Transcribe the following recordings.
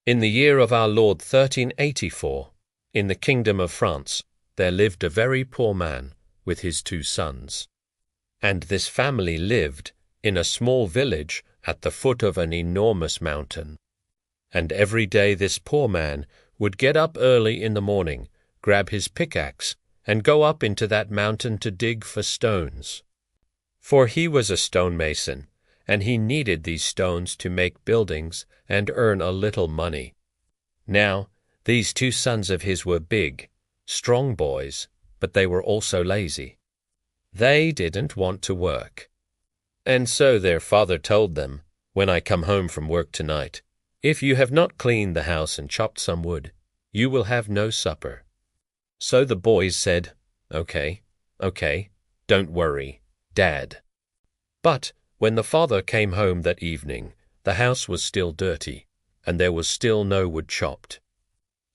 In the year of our Lord 1384, in the kingdom of France, there lived a very poor man with his 2 sons. And this family lived in a small village at the foot of an enormous mountain. And every day this poor man would get up early in the morning, grab his pickaxe, and go up into that mountain to dig for stones. For he was a stonemason, and he needed these stones to make buildings and earn a little money. Now, these 2 sons of his were big, strong boys, but they were also lazy. They didn't want to work. And so their father told them, "When I come home from work tonight, if you have not cleaned the house and chopped some wood, you will have no supper." So the boys said, Okay, don't worry, Dad." But when the father came home that evening, the house was still dirty, and there was still no wood chopped.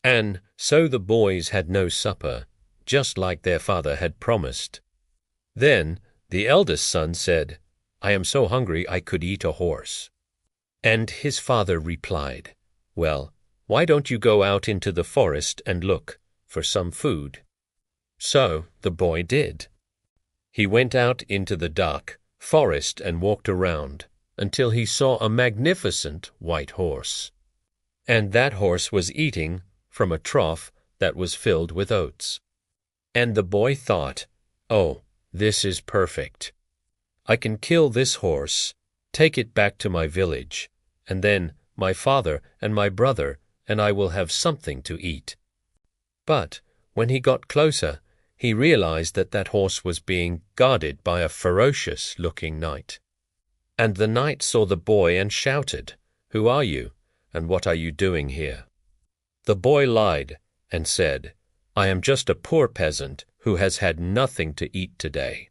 And so the boys had no supper, just like their father had promised. Then the eldest son said, "I am so hungry I could eat a horse." And his father replied, "Well, why don't you go out into the forest and look for some food?" So the boy did. He went out into the dark forest and walked around until he saw a magnificent white horse. And that horse was eating from a trough that was filled with oats. And the boy thought, "Oh, this is perfect. I can kill this horse, take it back to my village, and then my father and my brother and I will have something to eat." But when he got closer, he realized that that horse was being guarded by a ferocious-looking knight. And the knight saw the boy and shouted, "Who are you, and what are you doing here?" The boy lied and said, "I am just a poor peasant who has had nothing to eat today.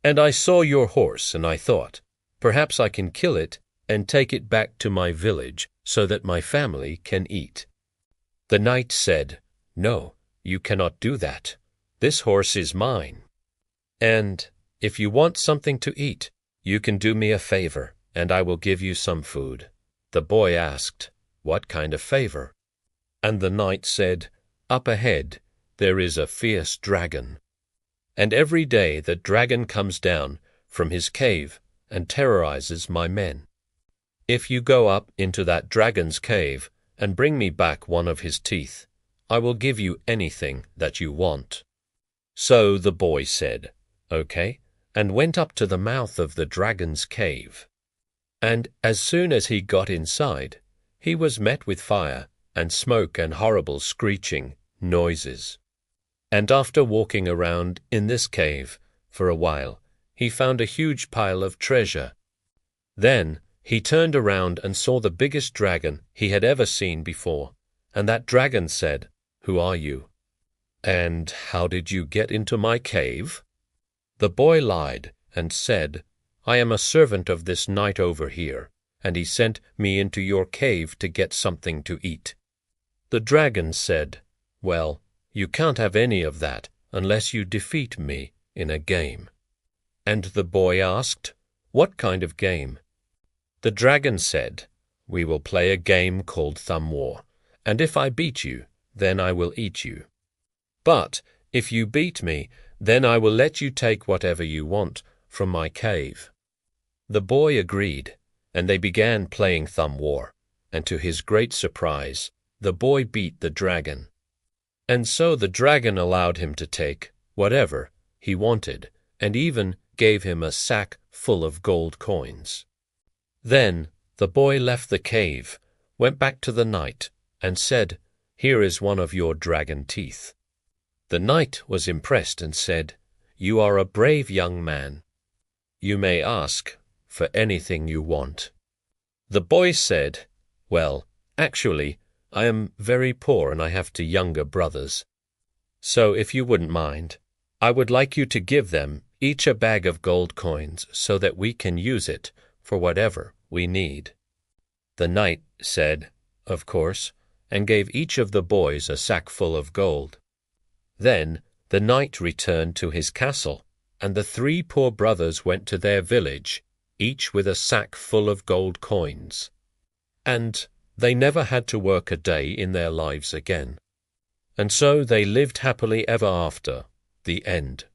And I saw your horse, and I thought, perhaps I can kill it and take it back to my village so that my family can eat." The knight said, "No, you cannot do that. This horse is mine. And if you want something to eat, you can do me a favor, and I will give you some food." The boy asked, "What kind of favor?" And the knight said, "Up ahead there is a fierce dragon. And every day the dragon comes down from his cave and terrorizes my men. If you go up into that dragon's cave and bring me back one of his teeth, I will give you anything that you want." So the boy said, "Okay," and went up to the mouth of the dragon's cave. And as soon as he got inside, he was met with fire and smoke and horrible screeching noises. And after walking around in this cave for a while, he found a huge pile of treasure. Then he turned around and saw the biggest dragon he had ever seen before, and that dragon said, "Who are you? And how did you get into my cave?" The boy lied and said, "I am a servant of this knight over here, and he sent me into your cave to get something to eat." The dragon said, "Well, you can't have any of that unless you defeat me in a game." And the boy asked, "What kind of game?" The dragon said, "We will play a game called Thumb War, and if I beat you, then I will eat you. But if you beat me, then I will let you take whatever you want from my cave." The boy agreed, and they began playing Thumb War, and to his great surprise, the boy beat the dragon. And so the dragon allowed him to take whatever he wanted, and even gave him a sack full of gold coins. Then the boy left the cave, went back to the knight, and said, "Here is one of your dragon teeth." The knight was impressed and said, "You are a brave young man. You may ask for anything you want." The boy said, "Well, actually, I am very poor and I have 2 younger brothers. So if you wouldn't mind, I would like you to give them each a bag of gold coins so that we can use it for whatever we need." The knight said, "Of course," and gave each of the boys a sack full of gold. Then the knight returned to his castle, and the 3 poor brothers went to their village, each with a sack full of gold coins. And They never had to work a day in their lives again. And so they lived happily ever after. The end.